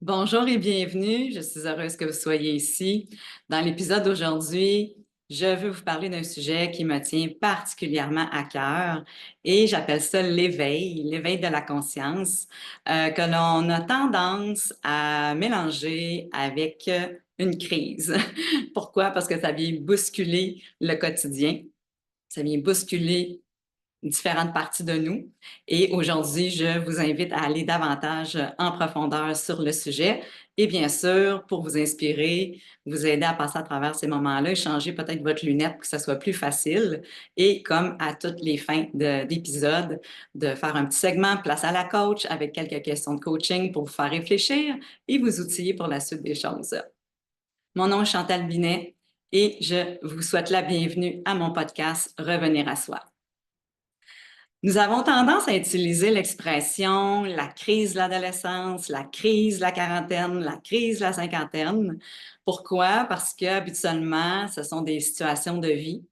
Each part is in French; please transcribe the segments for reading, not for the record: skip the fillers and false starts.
Bonjour et bienvenue. Je suis heureuse que vous soyez ici. Dans l'épisode d'aujourd'hui, je veux vous parler d'un sujet qui me tient particulièrement à cœur et j'appelle ça l'éveil de la conscience, que l'on a tendance à mélanger avec une crise. Pourquoi? Parce que ça vient bousculer le quotidien, ça vient bousculer différentes parties de nous. Et aujourd'hui, je vous invite à aller davantage en profondeur sur le sujet et bien sûr, pour vous inspirer, vous aider à passer à travers ces moments-là, échanger peut-être votre lunette pour que ça soit plus facile et comme à toutes les fins d'épisode, de faire un petit segment place à la coach avec quelques questions de coaching pour vous faire réfléchir et vous outiller pour la suite des choses. Mon nom est Chantal Binet et je vous souhaite la bienvenue à mon podcast Revenir à soi. Nous avons tendance à utiliser l'expression la crise de l'adolescence, la crise de la quarantaine, la crise de la cinquantaine. Pourquoi? Parce que habituellement, ce sont des situations de vie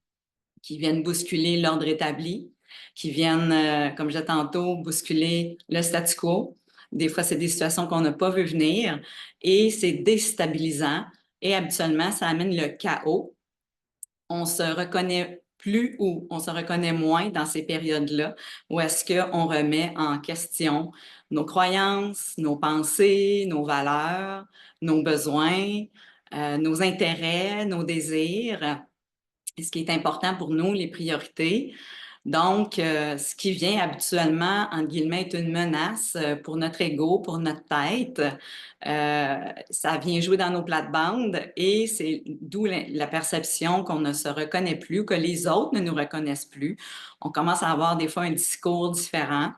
qui viennent bousculer l'ordre établi, qui viennent, comme je disais tantôt, bousculer le statu quo. Des fois, c'est des situations qu'on n'a pas vu venir et c'est déstabilisant et habituellement, ça amène le chaos. On se reconnaît plus ou on se reconnaît moins dans ces périodes-là où est-ce qu'on remet en question nos croyances, nos pensées, nos valeurs, nos besoins, nos intérêts, nos désirs, et ce qui est important pour nous, les priorités. Donc, ce qui vient habituellement, entre guillemets, être une menace pour notre ego, pour notre tête, ça vient jouer dans nos plates-bandes et c'est d'où la perception qu'on ne se reconnaît plus, que les autres ne nous reconnaissent plus. On commence à avoir des fois un discours différent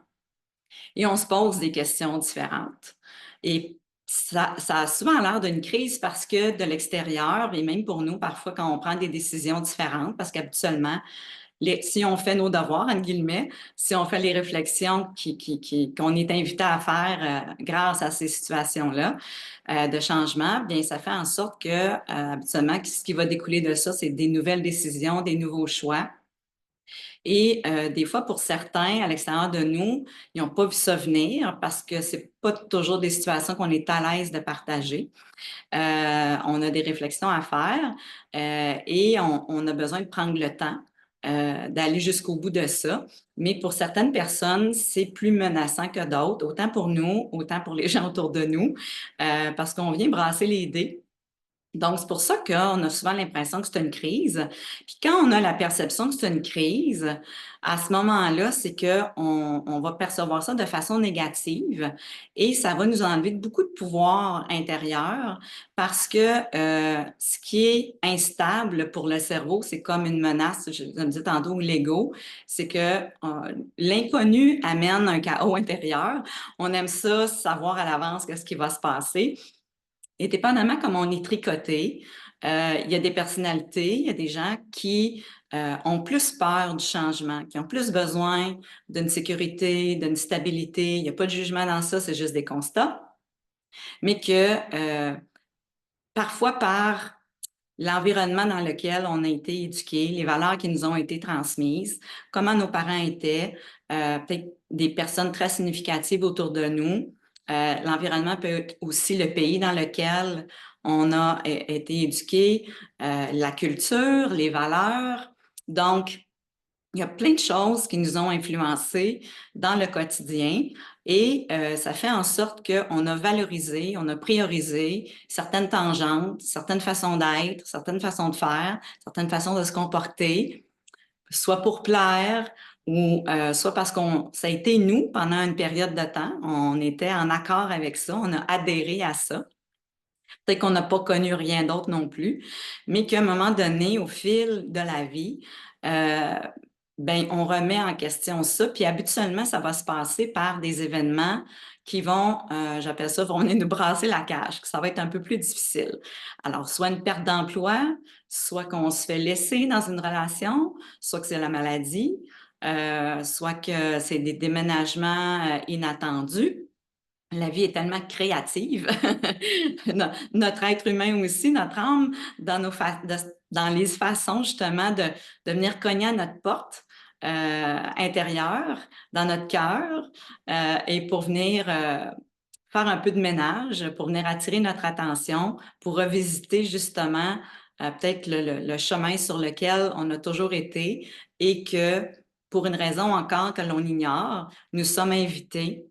et on se pose des questions différentes. Et ça a souvent l'air d'une crise parce que de l'extérieur, et même pour nous, parfois, quand on prend des décisions différentes, parce qu'habituellement, si on fait nos devoirs, entre guillemets, si on fait les réflexions qu'on est invité à faire grâce à ces situations-là de changement, bien, ça fait en sorte que, habituellement, ce qui va découler de ça, c'est des nouvelles décisions, des nouveaux choix. Et des fois, pour certains, à l'extérieur de nous, ils n'ont pas vu ça venir parce que c'est pas toujours des situations qu'on est à l'aise de partager. On a des réflexions à faire et on a besoin de prendre le temps d'aller jusqu'au bout de ça. Mais pour certaines personnes, c'est plus menaçant que d'autres, autant pour nous, autant pour les gens autour de nous, parce qu'on vient brasser les dés. Donc, c'est pour ça qu'on a souvent l'impression que c'est une crise. Puis quand on a la perception que c'est une crise, à ce moment-là, c'est qu'on va percevoir ça de façon négative et ça va nous enlever beaucoup de pouvoir intérieur parce que ce qui est instable pour le cerveau, c'est comme une menace, je me disais tantôt, l'ego, c'est que l'inconnu amène un chaos intérieur. On aime ça, savoir à l'avance qu'est-ce qui va se passer. Et dépendamment comme on est tricoté, il y a des personnalités, il y a des gens qui ont plus peur du changement, qui ont plus besoin d'une sécurité, d'une stabilité. Il n'y a pas de jugement dans ça, c'est juste des constats. Mais que parfois par l'environnement dans lequel on a été éduqué, les valeurs qui nous ont été transmises, comment nos parents étaient, peut-être des personnes très significatives autour de nous. L'environnement peut être aussi le pays dans lequel on a été éduqué, la culture, les valeurs. Donc, il y a plein de choses qui nous ont influencés dans le quotidien et ça fait en sorte qu'on a valorisé, on a priorisé certaines tangentes, certaines façons d'être, certaines façons de faire, certaines façons de se comporter, soit pour plaire ou soit parce qu'on ça a été nous pendant une période de temps, on était en accord avec ça, on a adhéré à ça. Peut-être qu'on n'a pas connu rien d'autre non plus, mais qu'à un moment donné, au fil de la vie, euh, ben, on remet en question ça. Puis habituellement, ça va se passer par des événements qui vont, j'appelle ça, vont venir nous brasser la cage, que ça va être un peu plus difficile. Alors, soit une perte d'emploi, soit qu'on se fait laisser dans une relation, soit que c'est la maladie, soit que c'est des déménagements inattendus. La vie est tellement créative. Notre être humain aussi, notre âme, dans les façons justement de venir cogner à notre porte intérieure, dans notre cœur, et pour venir faire un peu de ménage, pour venir attirer notre attention, pour revisiter justement peut-être le chemin sur lequel on a toujours été et que, pour une raison encore que l'on ignore, nous sommes invités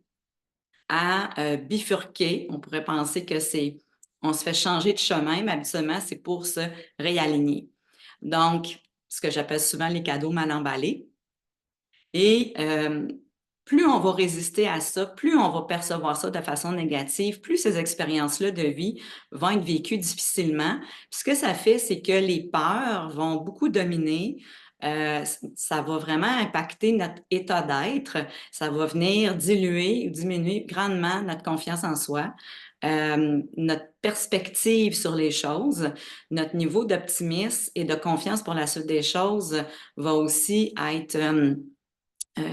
à bifurquer. On pourrait penser que on se fait changer de chemin, mais habituellement, c'est pour se réaligner. Donc, ce que j'appelle souvent les cadeaux mal emballés. Et plus on va résister à ça, plus on va percevoir ça de façon négative, plus ces expériences-là de vie vont être vécues difficilement. Puis ce que ça fait, c'est que les peurs vont beaucoup dominer. Ça va vraiment impacter notre état d'être. Ça va venir diluer ou diminuer grandement notre confiance en soi, notre perspective sur les choses, notre niveau d'optimisme et de confiance pour la suite des choses va aussi être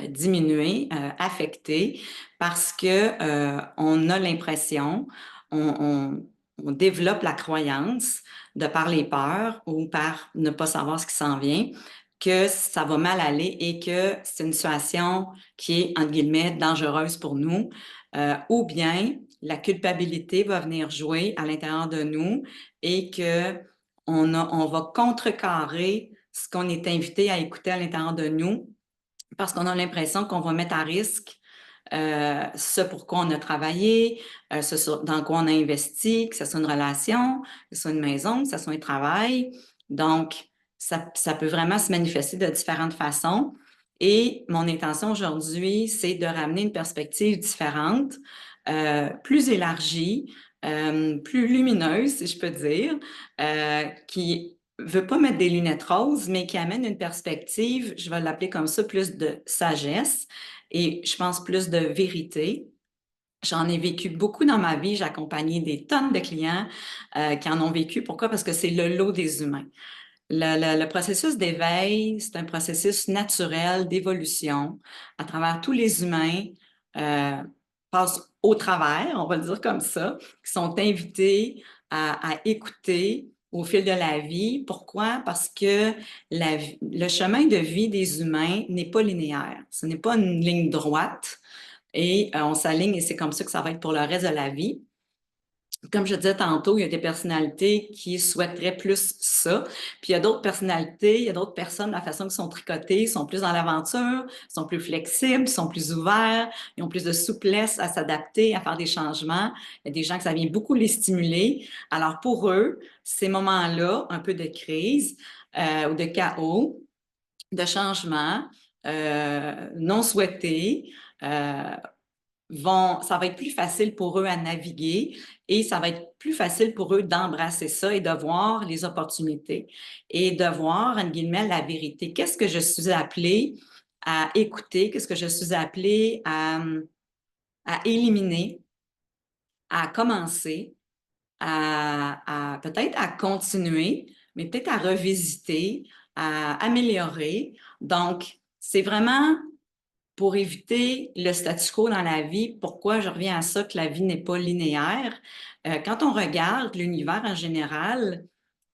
diminué, affecté, parce que on a l'impression, on développe la croyance de par les peurs ou par ne pas savoir ce qui s'en vient, que ça va mal aller et que c'est une situation qui est, entre guillemets, dangereuse pour nous, ou bien la culpabilité va venir jouer à l'intérieur de nous et que on va contrecarrer ce qu'on est invité à écouter à l'intérieur de nous parce qu'on a l'impression qu'on va mettre à risque ce pour quoi on a travaillé, ce dans quoi on a investi, que ce soit une relation, que ce soit une maison, que ce soit un travail. Donc, ça peut vraiment se manifester de différentes façons. Et mon intention aujourd'hui, c'est de ramener une perspective différente, plus élargie, plus lumineuse, si je peux dire, qui veut pas mettre des lunettes roses, mais qui amène une perspective, je vais l'appeler comme ça, plus de sagesse et je pense plus de vérité. J'en ai vécu beaucoup dans ma vie. J'ai accompagné des tonnes de clients qui en ont vécu. Pourquoi? Parce que c'est le lot des humains. Le processus d'éveil, c'est un processus naturel d'évolution à travers tous les humains, euh, passent au travers, on va le dire comme ça, qui sont invités à écouter au fil de la vie. Pourquoi? Parce que le chemin de vie des humains n'est pas linéaire. Ce n'est pas une ligne droite et on s'aligne et c'est comme ça que ça va être pour le reste de la vie. Comme je disais tantôt, il y a des personnalités qui souhaiteraient plus ça. Puis il y a d'autres personnalités, il y a d'autres personnes, la façon qu'ils sont tricotées, sont plus dans l'aventure, sont plus flexibles, sont plus ouverts, ils ont plus de souplesse à s'adapter, à faire des changements. Il y a des gens que ça vient beaucoup les stimuler. Alors pour eux, ces moments-là, un peu de crise ou de chaos, de changement non souhaités, ça va être plus facile pour eux à naviguer et ça va être plus facile pour eux d'embrasser ça et de voir les opportunités et de voir, en guillemets, la vérité. Qu'est-ce que je suis appelée à écouter? Qu'est-ce que je suis appelée à éliminer, à commencer, à peut-être à continuer, mais peut-être à revisiter, à améliorer. Donc, c'est vraiment pour éviter le statu quo dans la vie. Pourquoi je reviens à ça, que la vie n'est pas linéaire? Quand on regarde l'univers en général,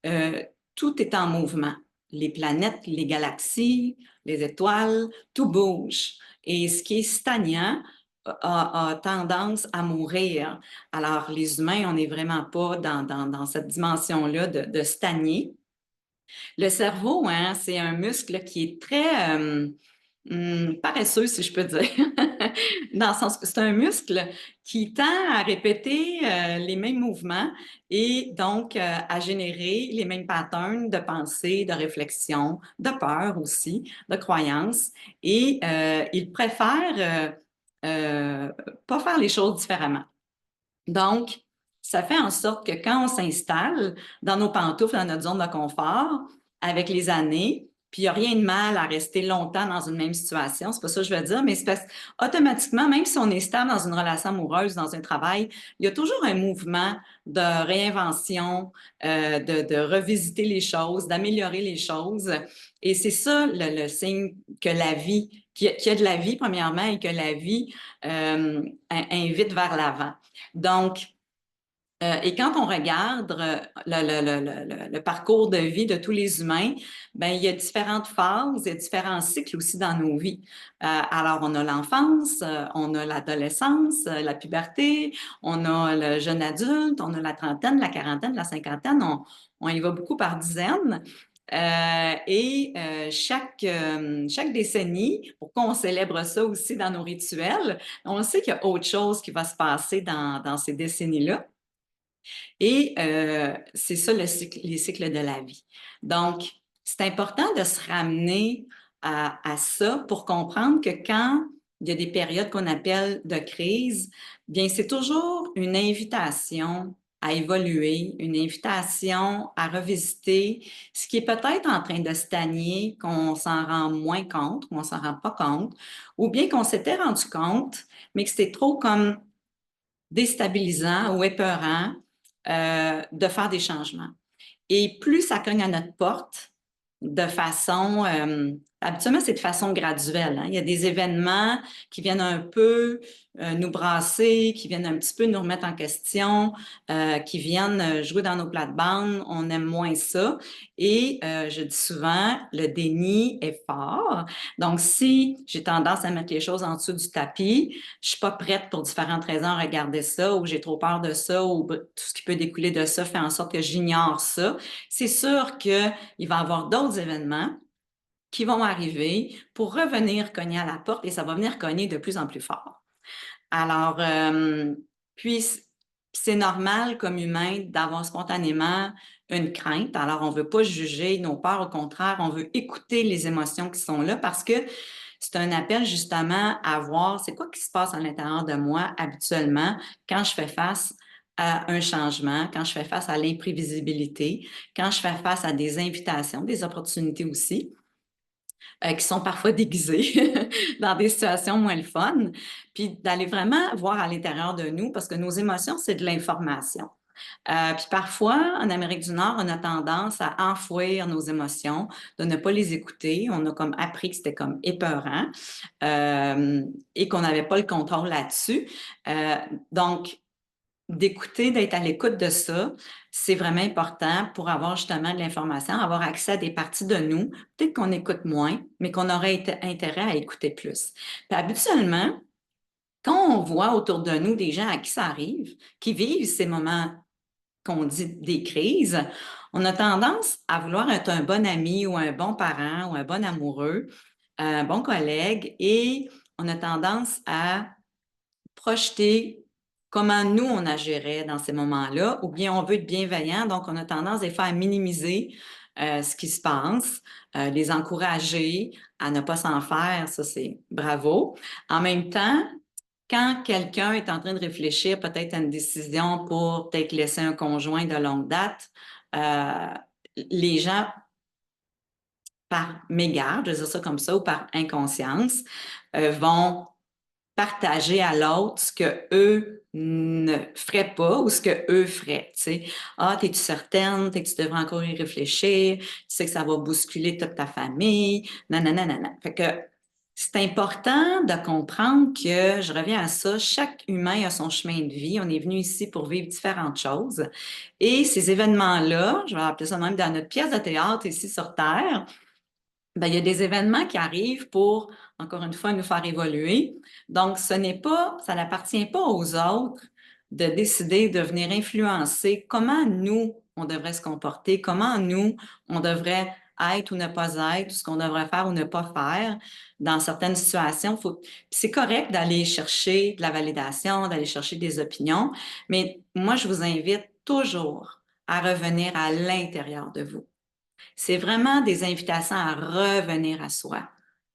euh, tout est en mouvement. Les planètes, les galaxies, les étoiles, tout bouge. Et ce qui est stagnant a tendance à mourir. Alors, les humains, on n'est vraiment pas dans cette dimension-là de stagner. Le cerveau, hein, c'est un muscle qui est très paresseux, si je peux dire, dans le sens que c'est un muscle qui tend à répéter les mêmes mouvements et donc à générer les mêmes patterns de pensée, de réflexion, de peur aussi, de croyance. Et il préfère pas faire les choses différemment. Donc, ça fait en sorte que quand on s'installe dans nos pantoufles, dans notre zone de confort, avec les années, puis il n'y a rien de mal à rester longtemps dans une même situation, c'est pas ça que je veux dire, mais c'est parce automatiquement, même si on est stable dans une relation amoureuse, dans un travail, il y a toujours un mouvement de réinvention, de revisiter les choses, d'améliorer les choses. Et c'est ça le signe que la vie, qu'il y a de la vie, premièrement, et que la vie invite vers l'avant. Donc, Et quand on regarde le parcours de vie de tous les humains, ben, il y a différentes phases, il y a différents cycles aussi dans nos vies. Alors, on a l'enfance, on a l'adolescence, la puberté, on a le jeune adulte, on a la trentaine, la quarantaine, la cinquantaine, on y va beaucoup par dizaines. Chaque décennie, pourquoi on célèbre ça aussi dans nos rituels, on sait qu'il y a autre chose qui va se passer dans ces décennies-là. Et c'est ça les cycles de la vie. Donc, c'est important de se ramener à ça pour comprendre que quand il y a des périodes qu'on appelle de crise, bien, c'est toujours une invitation à évoluer, une invitation à revisiter ce qui est peut-être en train de stagner, qu'on s'en rend moins compte, qu'on s'en rend pas compte, ou bien qu'on s'était rendu compte, mais que c'était trop comme déstabilisant ou épeurant de faire des changements. Et plus ça cogne à notre porte, de façon, habituellement, c'est de façon graduelle, hein. Il y a des événements qui viennent un peu nous brasser, qui viennent un petit peu nous remettre en question, qui viennent jouer dans nos plates-bandes. On aime moins ça. Et je dis souvent, le déni est fort. Donc, si j'ai tendance à mettre les choses en dessous du tapis, je suis pas prête pour différentes raisons à regarder ça, ou j'ai trop peur de ça, ou tout ce qui peut découler de ça fait en sorte que j'ignore ça. C'est sûr qu'il va y avoir d'autres événements qui vont arriver pour revenir cogner à la porte et ça va venir cogner de plus en plus fort. Alors, puis c'est normal comme humain d'avoir spontanément une crainte. Alors, on veut pas juger nos peurs, au contraire, on veut écouter les émotions qui sont là parce que c'est un appel justement à voir c'est quoi qui se passe à l'intérieur de moi habituellement quand je fais face à un changement, quand je fais face à l'imprévisibilité, quand je fais face à des invitations, des opportunités aussi qui sont parfois déguisés dans des situations moins le fun, puis d'aller vraiment voir à l'intérieur de nous, parce que nos émotions, c'est de l'information. Puis parfois, en Amérique du Nord, on a tendance à enfouir nos émotions, de ne pas les écouter. On a comme appris que c'était comme épeurant et qu'on n'avait pas le contrôle là-dessus. Euh, donc, d'écouter, d'être à l'écoute de ça, c'est vraiment important pour avoir justement de l'information, avoir accès à des parties de nous, peut-être qu'on écoute moins, mais qu'on aurait intérêt à écouter plus. Puis habituellement, quand on voit autour de nous des gens à qui ça arrive, qui vivent ces moments qu'on dit des crises, on a tendance à vouloir être un bon ami ou un bon parent ou un bon amoureux, un bon collègue, et on a tendance à projeter comment nous, on agirait dans ces moments-là, ou bien on veut être bienveillant, donc on a tendance des fois à minimiser ce qui se passe, les encourager à ne pas s'en faire, ça c'est bravo. En même temps, quand quelqu'un est en train de réfléchir peut-être à une décision pour peut-être laisser un conjoint de longue date, euh, les gens, par mégarde, je vais dire ça comme ça, ou par inconscience, vont partager à l'autre ce que eux ne feraient pas ou ce que eux feraient, tu sais. Ah, t'es-tu certaine? Tu devrais encore y réfléchir. Tu sais que ça va bousculer toute ta famille. Non, non, non, non, non. Fait que c'est important de comprendre que, je reviens à ça, chaque humain a son chemin de vie. On est venu ici pour vivre différentes choses. Et ces événements-là, je vais appeler ça même dans notre pièce de théâtre ici sur Terre, ben, il y a des événements qui arrivent pour, encore une fois, nous faire évoluer. Donc, ça n'appartient pas aux autres de décider de venir influencer comment nous, on devrait se comporter, comment nous, on devrait être ou ne pas être, ce qu'on devrait faire ou ne pas faire dans certaines situations. C'est correct d'aller chercher de la validation, d'aller chercher des opinions, mais moi, je vous invite toujours à revenir à l'intérieur de vous. C'est vraiment des invitations à revenir à soi,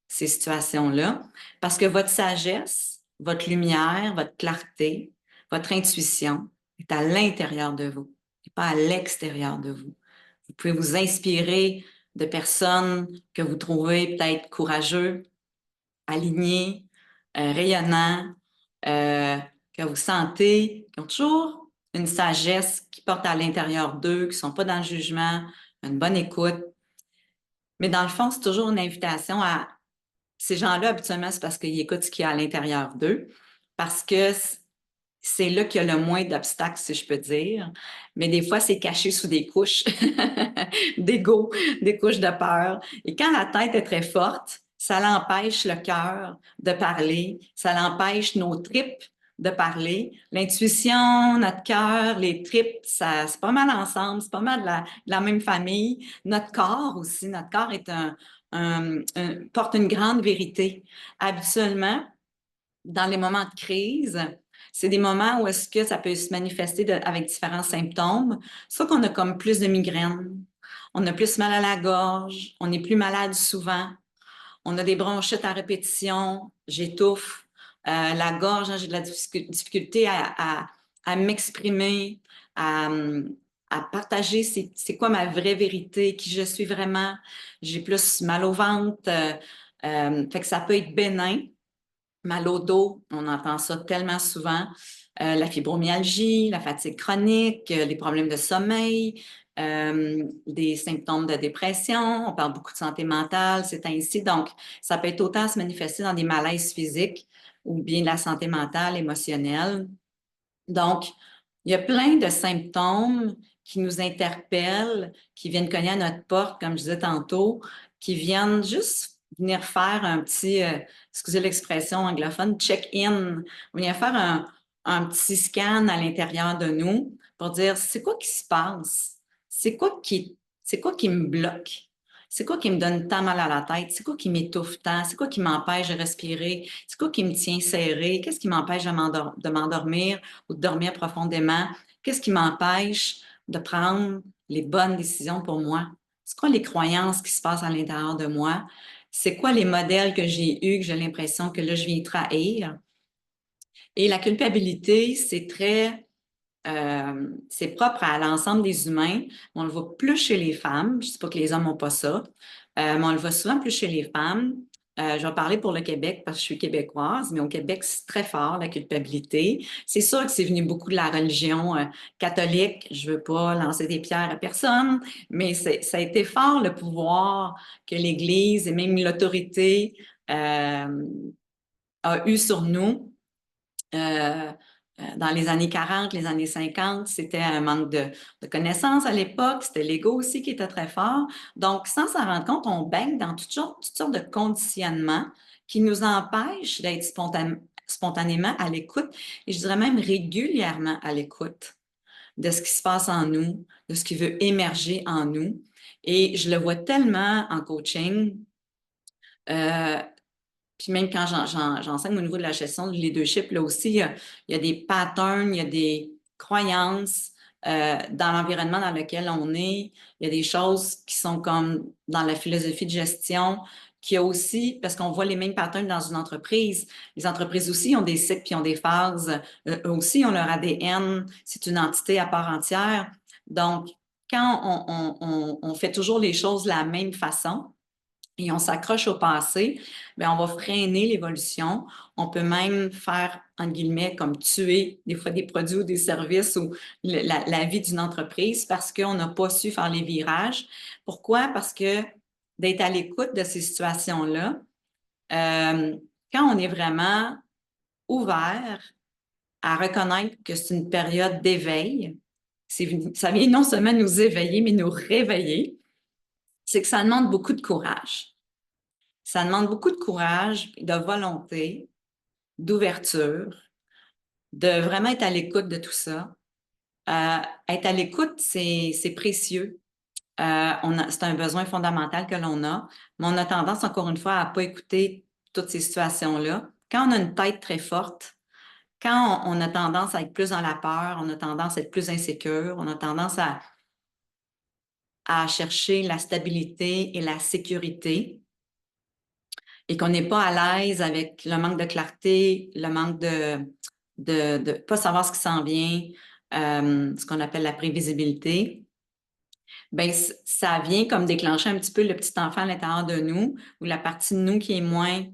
ces situations-là, parce que votre sagesse, votre lumière, votre clarté, votre intuition est à l'intérieur de vous et pas à l'extérieur de vous. Vous pouvez vous inspirer de personnes que vous trouvez peut-être courageux, alignés, rayonnants, euh, que vous sentez, qui ont toujours une sagesse qui porte à l'intérieur d'eux, qui ne sont pas dans le jugement, une bonne écoute. Mais dans le fond, c'est toujours une invitation à ces gens-là, habituellement, c'est parce qu'ils écoutent ce qu'il y a à l'intérieur d'eux, parce que c'est là qu'il y a le moins d'obstacles, si je peux dire. Mais des fois, c'est caché sous des couches d'ego, des couches de peur. Et quand la tête est très forte, ça l'empêche le cœur de parler, ça l'empêche nos tripes de parler. L'intuition, notre cœur, les tripes, ça, c'est pas mal ensemble, c'est pas mal de la même famille. Notre corps aussi, notre corps est porte une grande vérité. Habituellement, dans les moments de crise, c'est des moments où est-ce que ça peut se manifester avec différents symptômes. Soit qu'on a comme plus de migraines, on a plus mal à la gorge, on est plus malade souvent, on a des bronchites à répétition, j'étouffe, la gorge, hein, j'ai de la difficulté à m'exprimer, à, à partager c'est quoi ma vraie vérité, qui je suis vraiment. J'ai plus mal au ventre, fait que ça peut être bénin. Mal au dos, on entend ça tellement souvent. La fibromyalgie, la fatigue chronique, les problèmes de sommeil, des symptômes de dépression. On parle beaucoup de santé mentale, c'est ainsi. Donc, ça peut être autant se manifester dans des malaises physiques ou bien de la santé mentale, émotionnelle. Donc, il y a plein de symptômes qui nous interpellent, qui viennent cogner à notre porte, comme je disais tantôt, qui viennent juste venir faire un petit, excusez l'expression anglophone, check-in, venir faire un petit scan à l'intérieur de nous pour dire c'est quoi qui se passe? C'est quoi c'est quoi qui me bloque? C'est quoi qui me donne tant mal à la tête? C'est quoi qui m'étouffe tant? C'est quoi qui m'empêche de respirer? C'est quoi qui me tient serré? Qu'est-ce qui m'empêche de m'endormir ou de dormir profondément? Qu'est-ce qui m'empêche de prendre les bonnes décisions pour moi? C'est quoi les croyances qui se passent à l'intérieur de moi? C'est quoi les modèles que j'ai eus, que j'ai l'impression que là, je viens trahir? Et la culpabilité, c'est propre à l'ensemble des humains. On le voit plus chez les femmes. Je ne dis pas que les hommes n'ont pas ça, mais on le voit souvent plus chez les femmes. Je vais parler pour le Québec parce que je suis québécoise, mais au Québec, c'est très fort, la culpabilité. C'est sûr que c'est venu beaucoup de la religion catholique. Je ne veux pas lancer des pierres à personne, mais ça a été fort le pouvoir que l'Église et même l'autorité a eu sur nous. Euh, dans les années 40, les années 50, c'était un manque de connaissances à l'époque, c'était l'ego aussi qui était très fort. Donc, sans s'en rendre compte, on baigne dans toutes sortes de conditionnements qui nous empêchent d'être spontanément à l'écoute et je dirais même régulièrement à l'écoute de ce qui se passe en nous, de ce qui veut émerger en nous. Et je le vois tellement en coaching. Euh, Puis même quand j'enseigne au niveau de la gestion du leadership, là aussi, il y a des patterns, il y a des croyances dans l'environnement dans lequel on est. Il y a des choses qui sont comme dans la philosophie de gestion, qui a aussi, parce qu'on voit les mêmes patterns dans une entreprise. Les entreprises aussi ont des cycles puis ont des phases. Eux aussi ont leur ADN. C'est une entité à part entière. Donc, quand on fait toujours les choses de la même façon, et on s'accroche au passé, bien, on va freiner l'évolution. On peut même faire, en guillemets, comme tuer des fois des produits ou des services ou la vie d'une entreprise parce qu'on n'a pas su faire les virages. Pourquoi? Parce que d'être à l'écoute de ces situations-là, euh, quand on est vraiment ouvert à reconnaître que c'est une période d'éveil, ça vient non seulement nous éveiller, mais nous réveiller, c'est que ça demande beaucoup de courage. Ça demande beaucoup de courage, de volonté, d'ouverture, de vraiment être à l'écoute de tout ça. Être à l'écoute, c'est précieux. C'est un besoin fondamental que l'on a, mais on a tendance, encore une fois, à ne pas écouter toutes ces situations-là. Quand on a une tête très forte, quand on a tendance à être plus dans la peur, on a tendance à être plus insécure, on a tendance à chercher la stabilité et la sécurité, et qu'on n'est pas à l'aise avec le manque de clarté, le manque de pas savoir ce qui s'en vient, ce qu'on appelle la prévisibilité, ben ça vient comme déclencher un petit peu le petit enfant à l'intérieur de nous ou la partie de nous qui est moins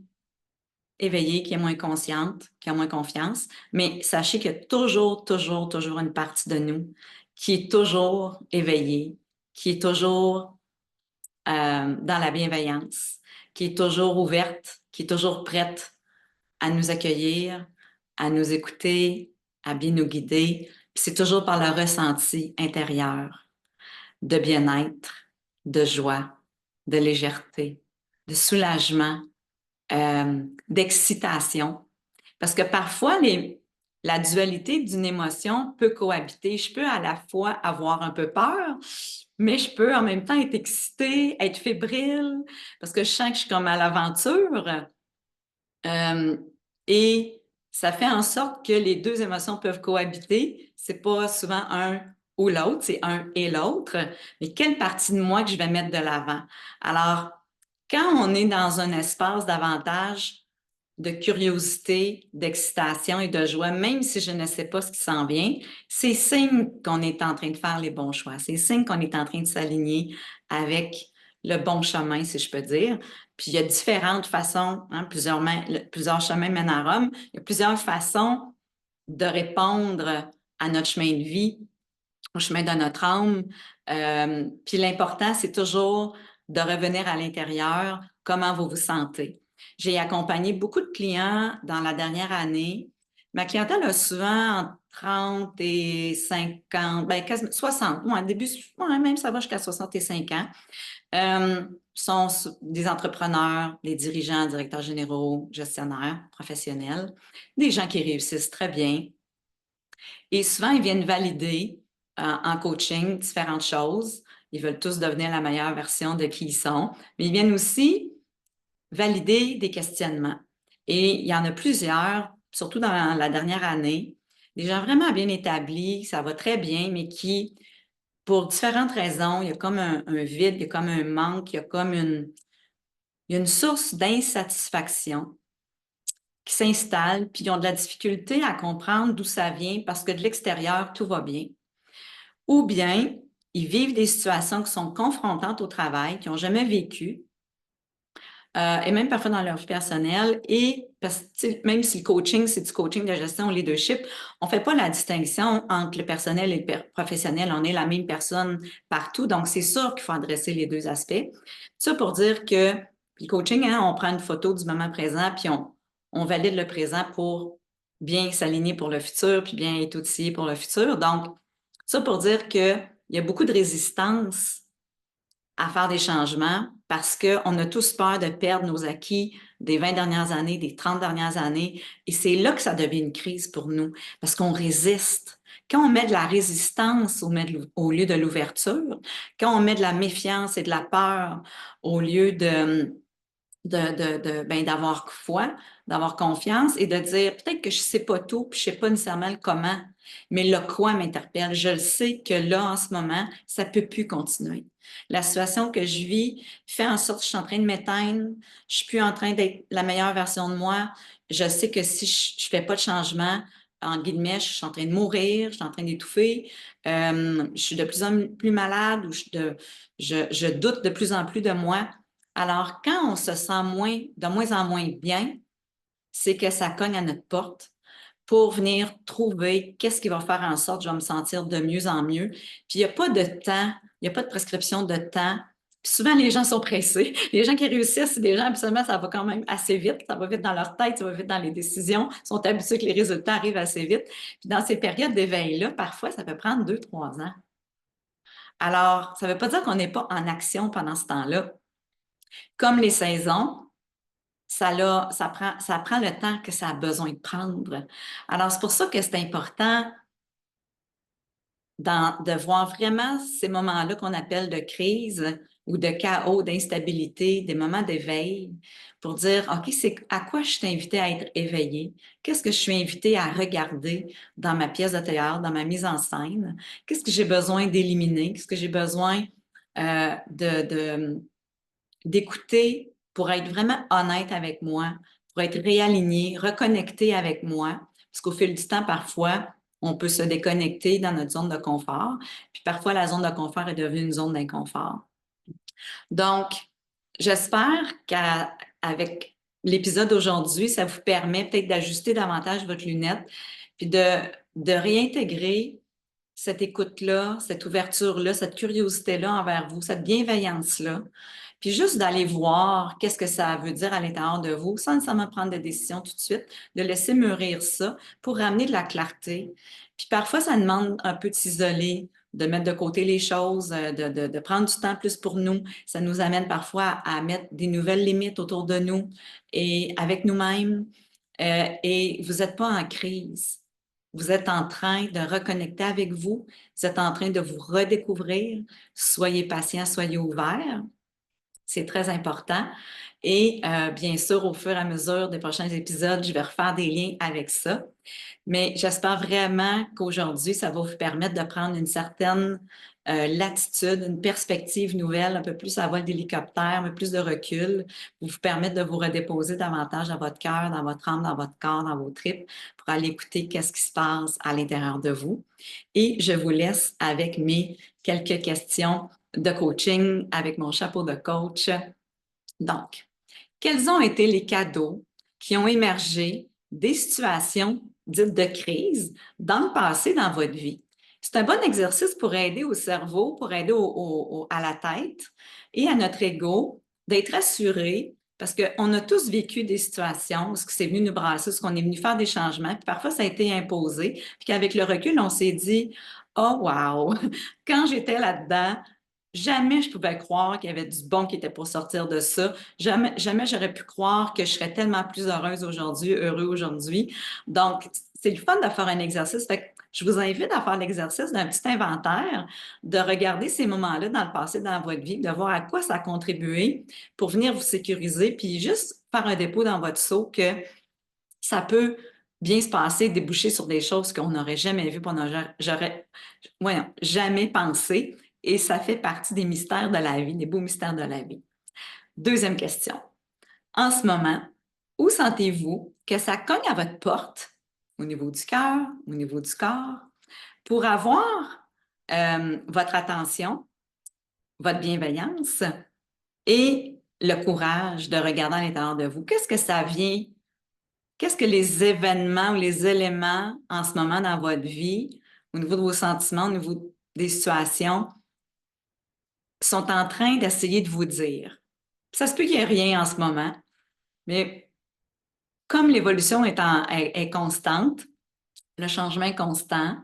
éveillée, qui est moins consciente, qui a moins confiance. Mais sachez qu'il y a toujours, toujours, toujours une partie de nous qui est toujours éveillée, qui est toujours dans la bienveillance, qui est toujours ouverte, qui est toujours prête à nous accueillir, à nous écouter, à bien nous guider. Puis c'est toujours par le ressenti intérieur de bien-être, de joie, de légèreté, de soulagement, d'excitation. Parce que parfois, la dualité d'une émotion peut cohabiter. Je peux à la fois avoir un peu peur, mais je peux en même temps être excitée, être fébrile, parce que je sens que je suis comme à l'aventure. Euh, et ça fait en sorte que les deux émotions peuvent cohabiter. C'est pas souvent un ou l'autre, c'est un et l'autre. Mais quelle partie de moi que je vais mettre de l'avant? Alors, quand on est dans un espace davantage de curiosité, d'excitation et de joie, même si je ne sais pas ce qui s'en vient, c'est signe qu'on est en train de faire les bons choix. C'est signe qu'on est en train de s'aligner avec le bon chemin, si je peux dire. Puis il y a différentes façons, hein, plusieurs chemins mènent à Rome. Il y a plusieurs façons de répondre à notre chemin de vie, au chemin de notre âme. Puis l'important, c'est toujours de revenir à l'intérieur, comment vous vous sentez. J'ai accompagné beaucoup de clients dans la dernière année. Ma clientèle a souvent entre 30 et 50, ben, 60, ouais, début, ouais, même ça va jusqu'à 65 ans. Sont des entrepreneurs, des dirigeants, directeurs généraux, gestionnaires, professionnels, des gens qui réussissent très bien. Et souvent, ils viennent valider en coaching différentes choses. Ils veulent tous devenir la meilleure version de qui ils sont, mais ils viennent aussi valider des questionnements. Et il y en a plusieurs, surtout dans la dernière année, des gens vraiment bien établis, ça va très bien, mais qui, pour différentes raisons, il y a comme un vide, il y a comme un manque, il y a une source d'insatisfaction qui s'installe, puis ils ont de la difficulté à comprendre d'où ça vient parce que de l'extérieur, tout va bien. Ou bien, ils vivent des situations qui sont confrontantes au travail, qu'ils n'ont jamais vécues, et même parfois dans leur vie personnelle. Et parce que même si le coaching, c'est du coaching de gestion ou leadership, on ne fait pas la distinction entre le personnel et le professionnel. On est la même personne partout. Donc, c'est sûr qu'il faut adresser les deux aspects. Ça pour dire que le coaching, hein, on prend une photo du moment présent, puis on valide le présent pour bien s'aligner pour le futur, puis bien être outillé pour le futur. Donc, ça pour dire qu'il y a beaucoup de résistance à faire des changements parce qu'on a tous peur de perdre nos acquis des 20 dernières années, des 30 dernières années. Et c'est là que ça devient une crise pour nous parce qu'on résiste. Quand on met de la résistance au lieu de l'ouverture, quand on met de la méfiance et de la peur au lieu ben, d'avoir foi, d'avoir confiance et de dire peut-être que je sais pas tout, puis je sais pas nécessairement le comment, mais le quoi m'interpelle. Je le sais que là, en ce moment, ça peut plus continuer. La situation que je vis fait en sorte que je suis en train de m'éteindre, je suis plus en train d'être la meilleure version de moi. Je sais que si je fais pas de changement, en guillemets, je suis en train de mourir, je suis en train d'étouffer, je suis de plus en plus malade ou je doute de plus en plus de moi. Alors, quand on se sent de moins en moins bien, c'est que ça cogne à notre porte pour venir trouver qu'est-ce qui va faire en sorte que je vais me sentir de mieux en mieux. Puis, il n'y a pas de temps, il n'y a pas de prescription de temps. Puis souvent, les gens sont pressés. Les gens qui réussissent, c'est des gens, absolument, ça va quand même assez vite. Ça va vite dans leur tête, ça va vite dans les décisions. Ils sont habitués que les résultats arrivent assez vite. Puis dans ces périodes d'éveil-là, parfois, ça peut prendre 2, 3 ans. Alors, ça ne veut pas dire qu'on n'est pas en action pendant ce temps-là. Comme les saisons, ça prend le temps que ça a besoin de prendre. Alors, c'est pour ça que c'est important de voir vraiment ces moments-là qu'on appelle de crise ou de chaos, d'instabilité, des moments d'éveil, pour dire, OK, c'est à quoi je suis invitée à être éveillée? Qu'est-ce que je suis invitée à regarder dans ma pièce de théâtre, dans ma mise en scène? Qu'est-ce que j'ai besoin d'éliminer? Qu'est-ce que j'ai besoin d'écouter pour être vraiment honnête avec moi, pour être réaligné, reconnecté avec moi. Parce qu'au fil du temps, parfois, on peut se déconnecter dans notre zone de confort. Puis parfois, la zone de confort est devenue une zone d'inconfort. Donc, j'espère qu'avec l'épisode d'aujourd'hui, ça vous permet peut-être d'ajuster davantage votre lunette, puis de réintégrer cette écoute-là, cette ouverture-là, cette curiosité-là envers vous, cette bienveillance-là, puis juste d'aller voir qu'est-ce que ça veut dire à l'intérieur de vous, sans nécessairement prendre de décision tout de suite, de laisser mûrir ça pour ramener de la clarté. Puis parfois, ça demande un peu de s'isoler, de mettre de côté les choses, de prendre du temps plus pour nous. Ça nous amène parfois à mettre des nouvelles limites autour de nous et avec nous-mêmes. Et vous n'êtes pas en crise. Vous êtes en train de reconnecter avec vous. Vous êtes en train de vous redécouvrir. Soyez patient, soyez ouverts. C'est très important. Et bien sûr, au fur et à mesure des prochains épisodes, je vais refaire des liens avec ça. Mais j'espère vraiment qu'aujourd'hui, ça va vous permettre de prendre une certaine latitude, une perspective nouvelle, un peu plus à vol d'hélicoptère, un peu plus de recul, pour vous permettre de vous redéposer davantage dans votre cœur, dans votre âme, dans votre corps, dans vos tripes, pour aller écouter qu'est-ce qui se passe à l'intérieur de vous. Et je vous laisse avec mes quelques questions de coaching avec mon chapeau de coach. Donc, quels ont été les cadeaux qui ont émergé des situations dites de crise dans le passé dans votre vie? C'est un bon exercice pour aider au cerveau, pour aider à la tête et à notre ego d'être assuré parce qu'on a tous vécu des situations où c'est venu nous brasser, où on est venu faire des changements, puis parfois ça a été imposé, puis qu'avec le recul, on s'est dit, oh wow, quand j'étais là-dedans, jamais je pouvais croire qu'il y avait du bon qui était pour sortir de ça. Jamais, jamais j'aurais pu croire que je serais tellement plus heureuse aujourd'hui, heureux aujourd'hui. Donc, c'est le fun de faire un exercice. Fait que je vous invite à faire l'exercice d'un petit inventaire, de regarder ces moments-là dans le passé, dans votre vie, de voir à quoi ça a contribué pour venir vous sécuriser, puis juste faire un dépôt dans votre seau que ça peut bien se passer, déboucher sur des choses qu'on n'aurait jamais vues, j'aurais jamais pensé. Et ça fait partie des mystères de la vie, des beaux mystères de la vie. Deuxième question. En ce moment, où sentez-vous que ça cogne à votre porte au niveau du cœur, au niveau du corps, pour avoir votre attention, votre bienveillance et le courage de regarder à l'intérieur de vous? Qu'est-ce que ça vient? Qu'est-ce que les événements ou les éléments en ce moment dans votre vie, au niveau de vos sentiments, au niveau des situations, sont en train d'essayer de vous dire? Ça se peut qu'il n'y ait rien en ce moment, mais comme l'évolution est constante, le changement est constant,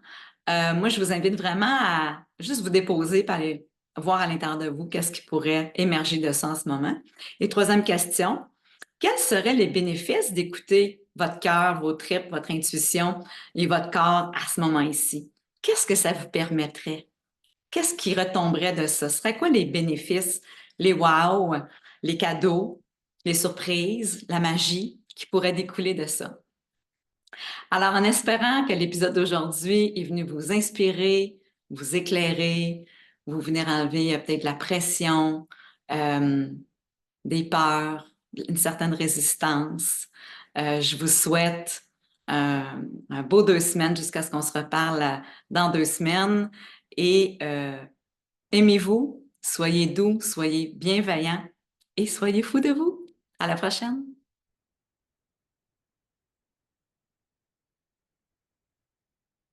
moi, je vous invite vraiment à juste vous déposer et aller voir à l'intérieur de vous qu'est-ce qui pourrait émerger de ça en ce moment. Et troisième question, quels seraient les bénéfices d'écouter votre cœur, vos tripes, votre intuition et votre corps à ce moment ici? Qu'est-ce que ça vous permettrait? Qu'est-ce qui retomberait de ça? Ce serait quoi les bénéfices, les wow, les cadeaux, les surprises, la magie qui pourrait découler de ça? Alors, en espérant que l'épisode d'aujourd'hui est venu vous inspirer, vous éclairer, vous venir enlever peut-être la pression, euh, des peurs, une certaine résistance, je vous souhaite un beau 2 semaines jusqu'à ce qu'on se reparle dans 2 semaines. Et aimez-vous, soyez doux, soyez bienveillants et soyez fous de vous. À la prochaine!